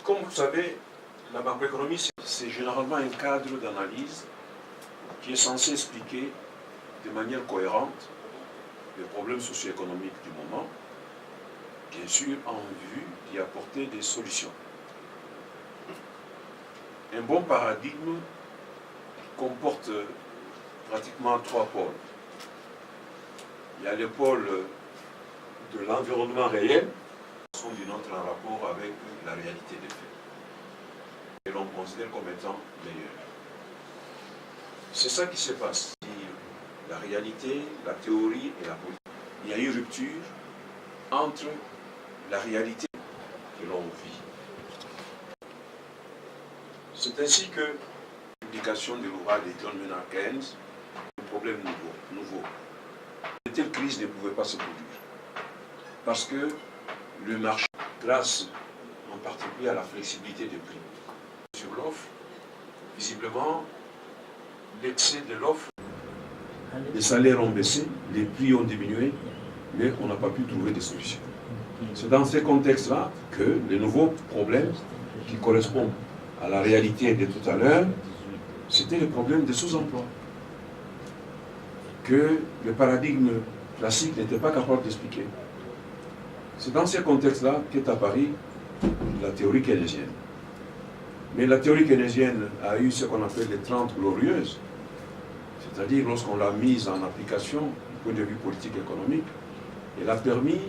Comme vous savez, la macroéconomie, c'est généralement un cadre d'analyse qui est censé expliquer de manière cohérente les problèmes socio-économiques du moment, bien sûr en vue d'y apporter des solutions. Un bon paradigme comporte pratiquement trois pôles. Il y a le pôle de l'environnement réel, qui notre en rapport avec la réalité des faits, et l'on considère comme étant meilleur. C'est ça qui se passe. La réalité, la théorie et la politique. Il y a eu rupture entre la réalité que l'on vit. C'est ainsi que la publication de l'ouvrage de John Maynard Keynes, un problème nouveau. Une telle crise ne pouvait pas se produire. Parce que le marché, grâce en particulier à la flexibilité des prix sur l'offre, visiblement, l'excès de l'offre, les salaires ont baissé, les prix ont diminué, mais on n'a pas pu trouver des solutions. C'est dans ces contextes-là que les nouveaux problèmes qui correspondent à la réalité de tout à l'heure, c'était le problème des sous-emploi. Que le paradigme classique n'était pas capable d'expliquer. C'est dans ces contextes-là qu'est apparue la théorie keynésienne. Mais la théorie keynésienne a eu ce qu'on appelle les 30 glorieuses, c'est-à-dire lorsqu'on l'a mise en application du point de vue politique et économique, elle a permis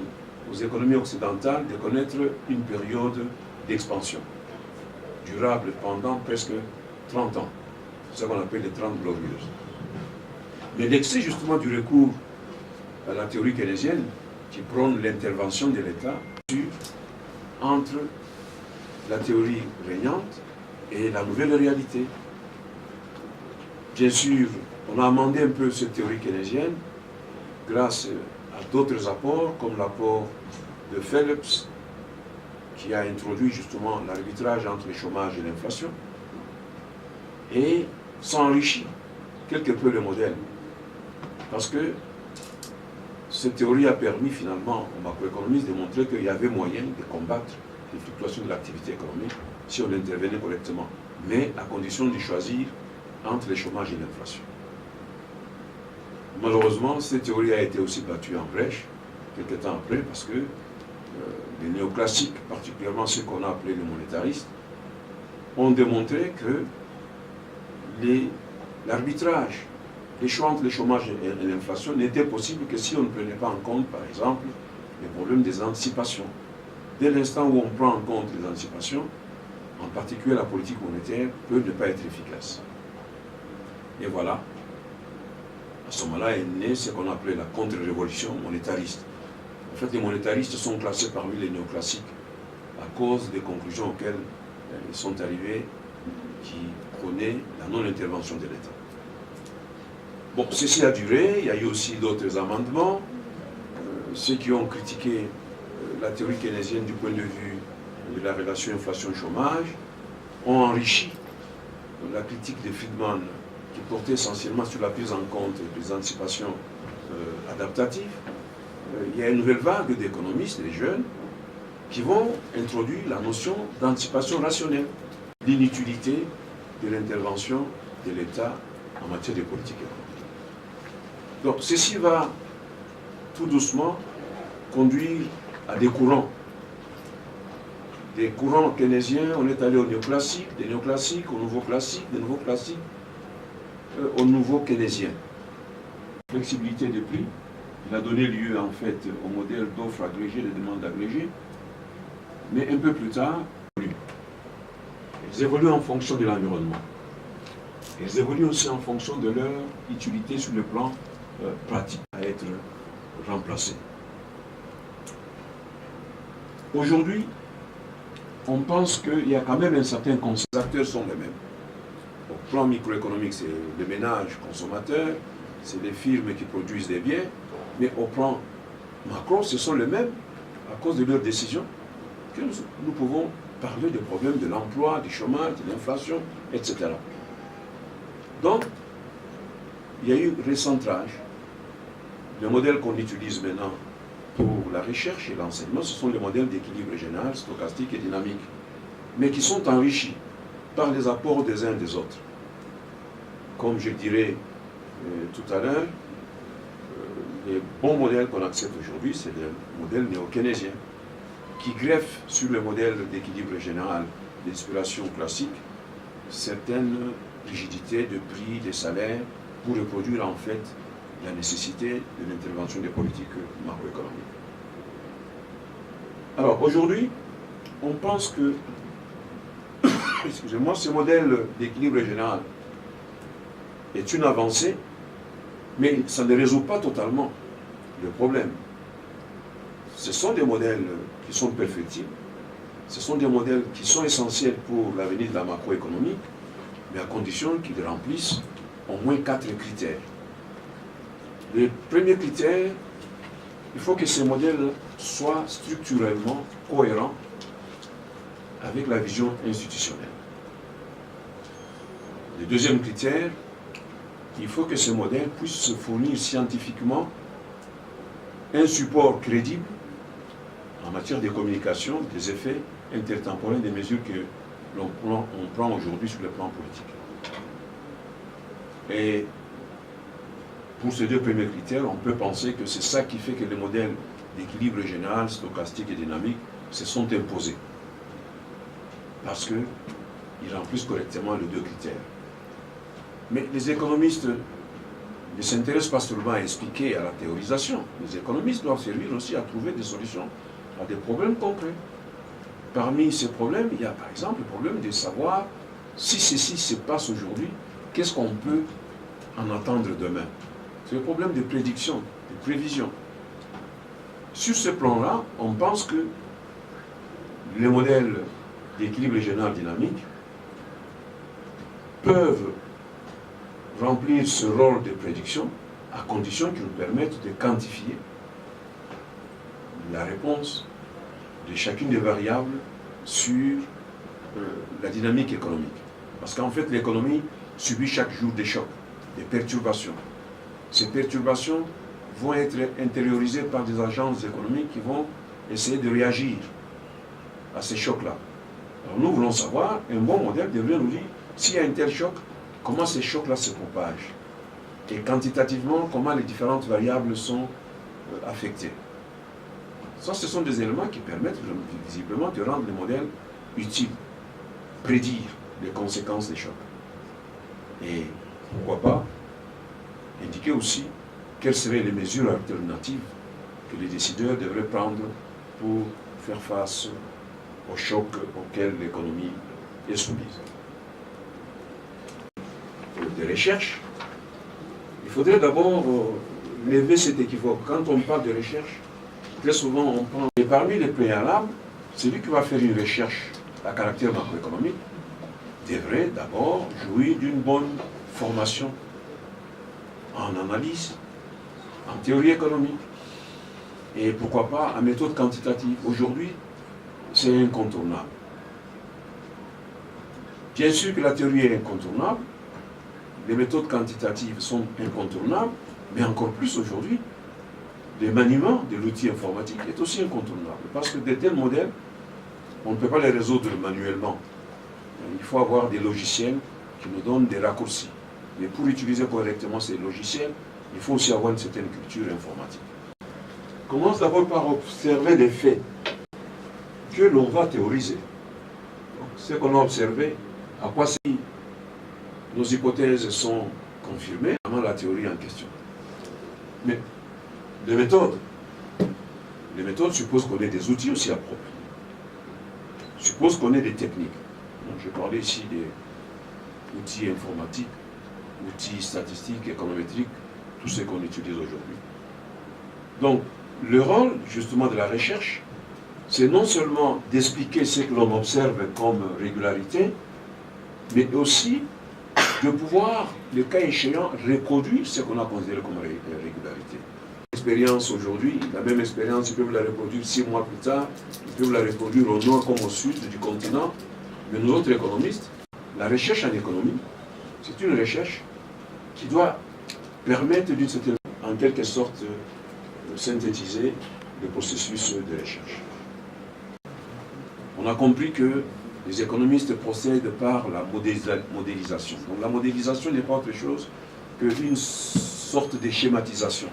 aux économies occidentales de connaître une période d'expansion durable pendant presque 30 ans. C'est ce qu'on appelle les 30 glorieuses. Mais l'excès justement du recours à la théorie keynésienne, qui prône l'intervention de l'État entre la théorie régnante et la nouvelle réalité. Bien sûr, on a amendé un peu cette théorie keynésienne grâce à d'autres apports, comme l'apport de Phelps, qui a introduit justement l'arbitrage entre le chômage et l'inflation, et s'enrichit quelque peu le modèle. Parce que cette théorie a permis finalement aux macroéconomistes de montrer qu'il y avait moyen de combattre les fluctuations de l'activité économique si on intervenait correctement, mais à condition de choisir entre le chômage et l'inflation. Malheureusement, cette théorie a été aussi battue en brèche quelques temps après parce que les néoclassiques, particulièrement ceux qu'on a appelés les monétaristes, ont démontré que l'arbitrage, les choix entre le chômage et l'inflation n'était possible que si on ne prenait pas en compte, par exemple, les problèmes des anticipations. Dès l'instant où on prend en compte les anticipations, en particulier la politique monétaire, peut ne pas être efficace. Et voilà, à ce moment-là est née ce qu'on appelait la contre-révolution monétariste. En fait, les monétaristes sont classés parmi les néoclassiques à cause des conclusions auxquelles ils sont arrivés qui prônaient la non-intervention de l'État. Bon, ceci a duré, il y a eu aussi d'autres amendements. Ceux qui ont critiqué la théorie keynésienne du point de vue de la relation inflation-chômage ont enrichi la critique de Friedman qui portait essentiellement sur la prise en compte des anticipations adaptatives. Il y a une nouvelle vague d'économistes, des jeunes, qui vont introduire la notion d'anticipation rationnelle, l'inutilité de l'intervention de l'État en matière de politique économique. Donc, ceci va tout doucement conduire à des courants. Des courants keynésiens, on est allé au néoclassique, des néoclassiques au nouveau classique, des nouveaux classiques au nouveau keynésien. Flexibilité des prix, il a donné lieu en fait au modèle d'offres agrégées, de demandes agrégées, mais un peu plus tard, ils évoluent en fonction de l'environnement. Ils évoluent aussi en fonction de leur utilité sur le plan pratique à être remplacés. Aujourd'hui, on pense qu'il y a quand même un certain consensus. Les acteurs sont les mêmes. Au plan microéconomique, c'est les ménages consommateurs, c'est les firmes qui produisent des biens, mais au plan macro, ce sont les mêmes, à cause de leurs décisions, que nous pouvons parler des problèmes de l'emploi, du chômage, de l'inflation, etc. Donc, il y a eu recentrage. Le modèle qu'on utilise maintenant pour la recherche et l'enseignement, ce sont les modèles d'équilibre général, stochastique et dynamique. mais qui sont enrichis par les apports des uns et des autres. Comme je dirais tout à l'heure, les bons modèles qu'on accepte aujourd'hui, c'est le modèle néo-keynésien, qui greffe sur le modèle d'équilibre général d'inspiration classique certaines rigidités de prix, des salaires, pour reproduire en fait la nécessité de l'intervention des politiques macroéconomiques. Alors aujourd'hui, on pense que, excusez-moi, ce modèle d'équilibre général est une avancée, mais ça ne résout pas totalement le problème. Ce sont des modèles qui sont perfectibles, ce sont des modèles qui sont essentiels pour l'avenir de la macroéconomie, mais à condition qu'ils remplissent au moins 4 critères. Le premier critère, il faut que ces modèles soient structurellement cohérents avec la vision institutionnelle. Le deuxième critère, il faut que ces modèles puissent se fournir scientifiquement un support crédible en matière de communication des effets intertemporels des mesures que l'on prend aujourd'hui sur le plan politique. Et pour ces deux premiers critères, on peut penser que c'est ça qui fait que les modèles d'équilibre général, stochastique et dynamique se sont imposés. Parce qu'ils remplissent correctement les deux critères. Mais les économistes ne s'intéressent pas seulement à expliquer à la théorisation. Les économistes doivent servir aussi à trouver des solutions à des problèmes concrets. Parmi ces problèmes, il y a par exemple le problème de savoir si ceci se passe aujourd'hui, qu'est-ce qu'on peut en attendre demain. C'est le problème de prédiction, de prévision. Sur ce plan-là, on pense que les modèles d'équilibre général dynamique peuvent remplir ce rôle de prédiction à condition qu'ils nous permettent de quantifier la réponse de chacune des variables sur la dynamique économique. Parce qu'en fait, l'économie subit chaque jour des chocs, des perturbations. Ces perturbations vont être intériorisées par des agences économiques qui vont essayer de réagir à ces chocs-là. Alors nous voulons savoir, un bon modèle devrait nous dire, s'il y a un tel choc, comment ces chocs-là se propagent. Et quantitativement, comment les différentes variables sont affectées. Ça, ce sont des éléments qui permettent visiblement de rendre le modèle utile, prédire les conséquences des chocs. Et pourquoi pas indiquer aussi quelles seraient les mesures alternatives que les décideurs devraient prendre pour faire face aux chocs auxquels l'économie est soumise. De recherche, il faudrait d'abord lever cet équivoque. Quand on parle de recherche, très souvent on prend, et parmi les préalables, celui qui va faire une recherche à caractère macroéconomique devrait d'abord jouir d'une bonne formation en analyse, en théorie économique, et pourquoi pas en méthode quantitative. Aujourd'hui, c'est incontournable. Bien sûr que la théorie est incontournable, les méthodes quantitatives sont incontournables, mais encore plus aujourd'hui, le maniement de l'outil informatique est aussi incontournable. Parce que de tels modèles, on ne peut pas les résoudre manuellement. Il faut avoir des logiciels qui nous donnent des raccourcis. Mais pour utiliser correctement ces logiciels, il faut aussi avoir une certaine culture informatique. On commence d'abord par observer les faits que l'on va théoriser. Donc, ce qu'on a observé, à quoi si nos hypothèses sont confirmées, vraiment la théorie en question. Mais les méthodes supposent qu'on ait des outils aussi appropriés. Supposent qu'on ait des techniques. Donc, je parlais ici des outils informatiques, outils statistiques, économétriques, tout ce qu'on utilise aujourd'hui. Donc, le rôle, justement, de la recherche, c'est non seulement d'expliquer ce que l'on observe comme régularité, mais aussi de pouvoir, le cas échéant, reproduire ce qu'on a considéré comme régularité. L'expérience aujourd'hui, la même expérience, ils peuvent la reproduire 6 mois plus tard, ils peuvent la reproduire au nord comme au sud du continent, mais nous autres économistes, la recherche en économie, c'est une recherche qui doit permettre d'une certaine, en quelque sorte, synthétiser le processus de recherche. On a compris que les économistes procèdent par la modélisation. Donc la modélisation n'est pas autre chose qu'une sorte de schématisation.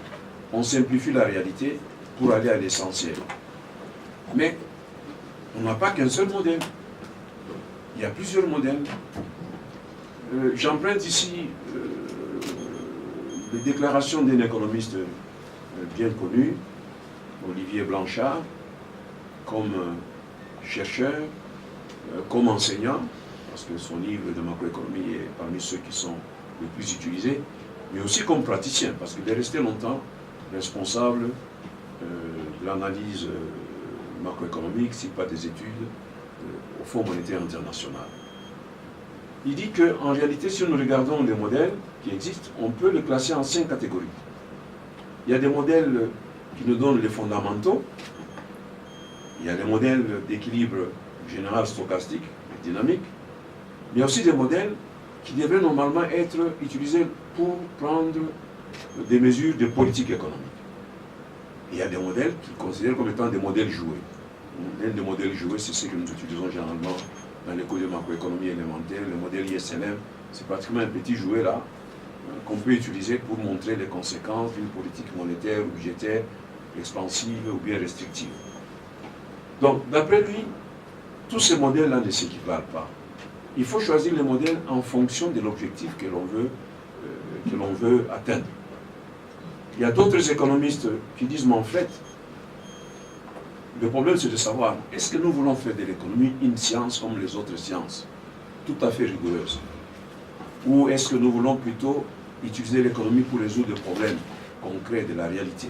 On simplifie la réalité pour aller à l'essentiel. Mais on n'a pas qu'un seul modèle. Il y a plusieurs modèles. J'emprunte ici les déclarations d'un économiste bien connu, Olivier Blanchard, comme chercheur, comme enseignant, parce que son livre de macroéconomie est parmi ceux qui sont les plus utilisés, mais aussi comme praticien, parce qu'il est resté longtemps responsable de l'analyse macroéconomique, si pas des études, au Fonds monétaire international. Il dit qu'en réalité, si nous regardons les modèles qui existent, on peut les classer en 5 catégories. Il y a des modèles qui nous donnent les fondamentaux, il y a des modèles d'équilibre général stochastique et dynamique, mais il y a aussi des modèles qui devraient normalement être utilisés pour prendre des mesures de politique économique. Il y a des modèles qu'ils considèrent comme étant des modèles joués. L'un des modèles joués, c'est ce que nous utilisons généralement dans les cours de macroéconomie élémentaire. Le modèle ISLM, c'est pratiquement un petit jouet là, qu'on peut utiliser pour montrer les conséquences d'une politique monétaire ou budgétaire expansive ou bien restrictive. Donc, d'après lui, tous ces modèles-là ne s'équivalent pas. Il faut choisir les modèles en fonction de l'objectif que l'on veut atteindre. Il y a d'autres économistes qui disent, mais en fait, le problème c'est de savoir, est-ce que nous voulons faire de l'économie une science comme les autres sciences, tout à fait rigoureuse, ou est-ce que nous voulons plutôt utiliser l'économie pour résoudre des problèmes concrets de la réalité?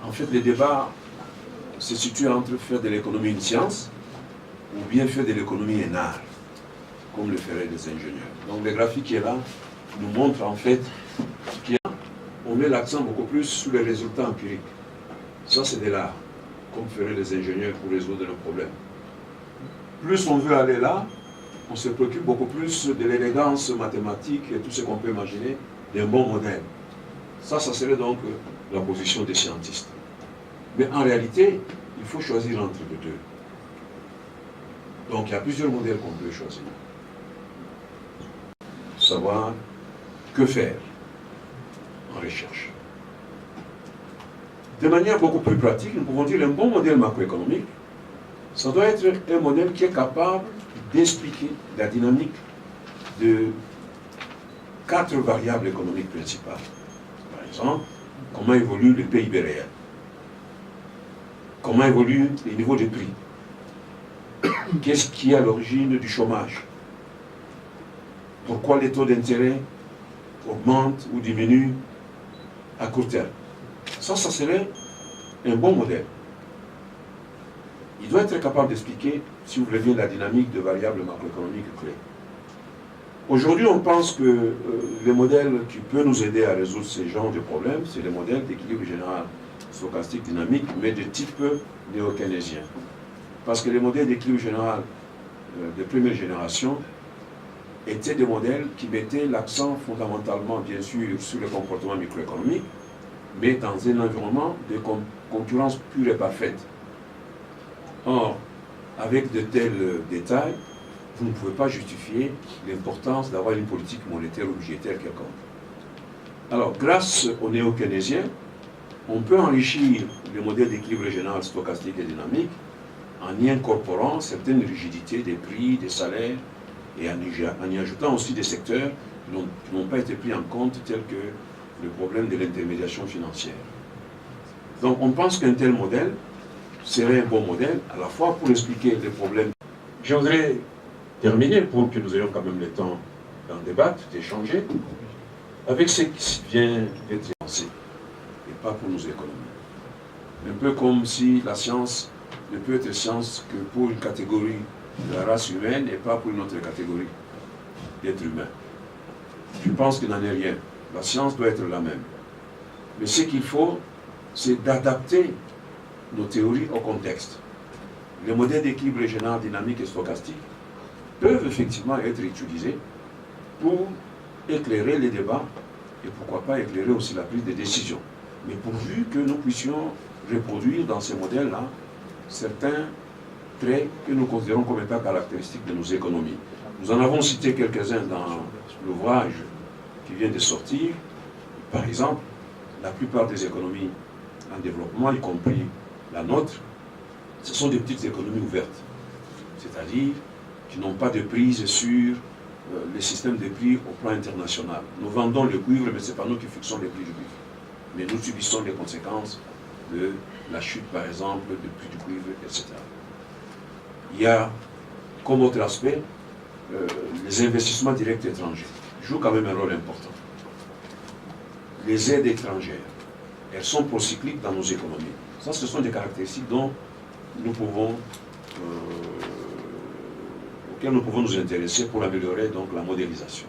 En fait, le débat se situe entre faire de l'économie une science ou bien faire de l'économie un art, comme le feraient les ingénieurs. Donc le graphique qui est là nous montre en fait qu'on met l'accent beaucoup plus sur les résultats empiriques. Ça c'est de l'art, comme feraient les ingénieurs pour résoudre le problème. Plus on veut aller là, on se préoccupe beaucoup plus de l'élégance mathématique et tout ce qu'on peut imaginer d'un bon modèle. Ça serait donc la position des scientistes. Mais en réalité, il faut choisir entre les deux. Donc il y a plusieurs modèles qu'on peut choisir. Savoir que faire en recherche. De manière beaucoup plus pratique, nous pouvons dire qu'un bon modèle macroéconomique, ça doit être un modèle qui est capable d'expliquer la dynamique de 4 variables économiques principales. Par exemple, comment évolue le PIB réel, comment évoluent les niveaux de prix, qu'est-ce qui est à l'origine du chômage, pourquoi les taux d'intérêt augmentent ou diminuent à court terme. Ça serait un bon modèle. Il doit être capable d'expliquer, si vous voulez, la dynamique de variables macroéconomiques clés. Aujourd'hui, on pense que le modèle qui peut nous aider à résoudre ces genres de problèmes, c'est le modèle d'équilibre général stochastique dynamique, mais de type néo-keynésien. Parce que les modèles d'équilibre général de première génération étaient des modèles qui mettaient l'accent fondamentalement, bien sûr, sur le comportement microéconomique, mais dans un environnement de concurrence pure et parfaite. Or, avec de tels détails, vous ne pouvez pas justifier l'importance d'avoir une politique monétaire ou budgétaire quelconque. Alors, grâce aux néo-keynésiens, on peut enrichir le modèle d'équilibre général stochastique et dynamique en y incorporant certaines rigidités des prix, des salaires, et en y ajoutant aussi des secteurs qui n'ont pas été pris en compte, tels que le problème de l'intermédiation financière. Donc on pense qu'un tel modèle serait un bon modèle, à la fois pour expliquer les problèmes. Je voudrais terminer, pour que nous ayons quand même le temps d'en débattre, d'échanger, avec ce qui vient d'être lancé, et pas pour nous économiser. Un peu comme si la science ne peut être science que pour une catégorie de la race humaine et pas pour une autre catégorie d'êtres humains. Je pense qu'il n'en est rien. La science doit être la même. Mais ce qu'il faut, c'est d'adapter nos théories au contexte. Les modèles d'équilibre général dynamique et stochastique peuvent effectivement être utilisés pour éclairer les débats et pourquoi pas éclairer aussi la prise de décision. Mais pourvu que nous puissions reproduire dans ces modèles-là certains traits que nous considérons comme étant caractéristiques de nos économies. Nous en avons cité quelques-uns dans l'ouvrage qui vient de sortir. Par exemple, la plupart des économies en développement, y compris la nôtre, ce sont des petites économies ouvertes, c'est-à-dire qui n'ont pas de prise sur les systèmes de prix au plan international. Nous vendons le cuivre, mais ce n'est pas nous qui fixons les prix du cuivre. Mais nous subissons les conséquences de la chute, par exemple, du prix du cuivre, etc. Il y a, comme autre aspect, les investissements directs étrangers jouent quand même un rôle important. Les aides étrangères, elles sont procycliques dans nos économies. Ça, ce sont des caractéristiques dont nous pouvons, auxquelles nous pouvons nous intéresser pour améliorer donc la modélisation.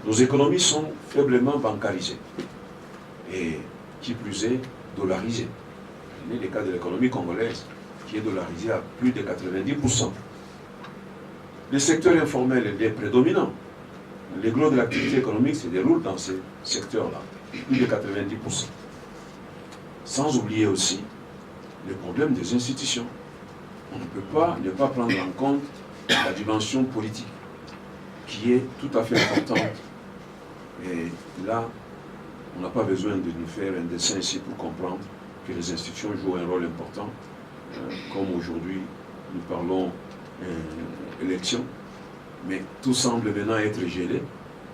Nos économies sont faiblement bancarisées et, qui plus est, dollarisées. Il y a le cas de l'économie congolaise qui est dollarisée à plus de 90%. Le secteur informel est prédominant. Le gros de l'activité économique se déroule dans ces secteurs-là, plus de 90%. Sans oublier aussi le problème des institutions. On ne peut pas ne pas prendre en compte la dimension politique, qui est tout à fait importante. Et là, on n'a pas besoin de nous faire un dessin ici pour comprendre que les institutions jouent un rôle important. Comme aujourd'hui, nous parlons élection, mais tout semble maintenant être gelé,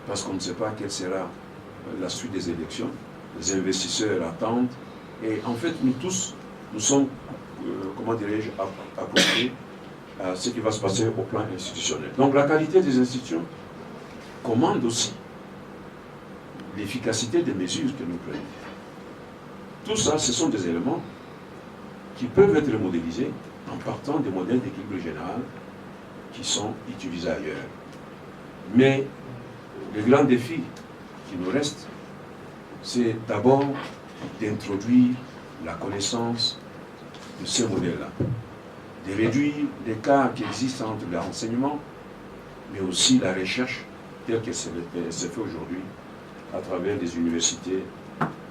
parce qu'on ne sait pas quelle sera la suite des élections. Les investisseurs attendent, et en fait, nous tous, nous sommes, comment dirais-je, accrochés à ce qui va se passer au plan institutionnel. Donc la qualité des institutions commande aussi l'efficacité des mesures que nous prenons. Tout ça, ce sont des éléments qui peuvent être modélisés en partant des modèles d'équilibre général qui sont utilisés ailleurs. Mais le grand défi qui nous reste, c'est d'abord d'introduire la connaissance de ces modèles-là, de réduire l'écart qui existe entre le renseignement, mais aussi la recherche telle qu'elle s'est fait aujourd'hui à travers les universités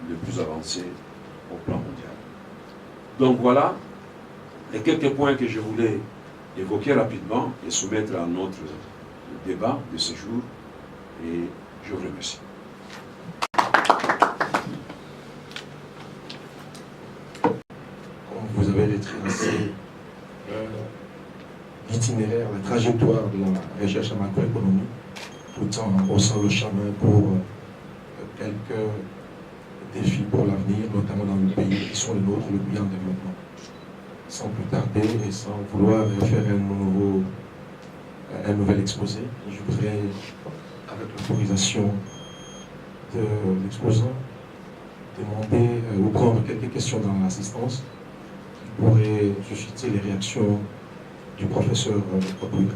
les plus avancées au plan mondial. Donc voilà les quelques points que je voulais évoquer rapidement et soumettre à notre débat de ce jour, et je vous remercie. Vous avez retracé l'itinéraire, la trajectoire de la recherche en macroéconomie, tout en brossant le chemin pour quelques défis pour l'avenir, notamment dans le pays qui sont les nôtres, le pays en développement. Sans plus tarder et sans vouloir faire un nouvel exposé, je voudrais, avec l'autorisation de l'exposant, demander ou prendre quelques questions dans l'assistance qui pourraient susciter les réactions du professeur Kodouya.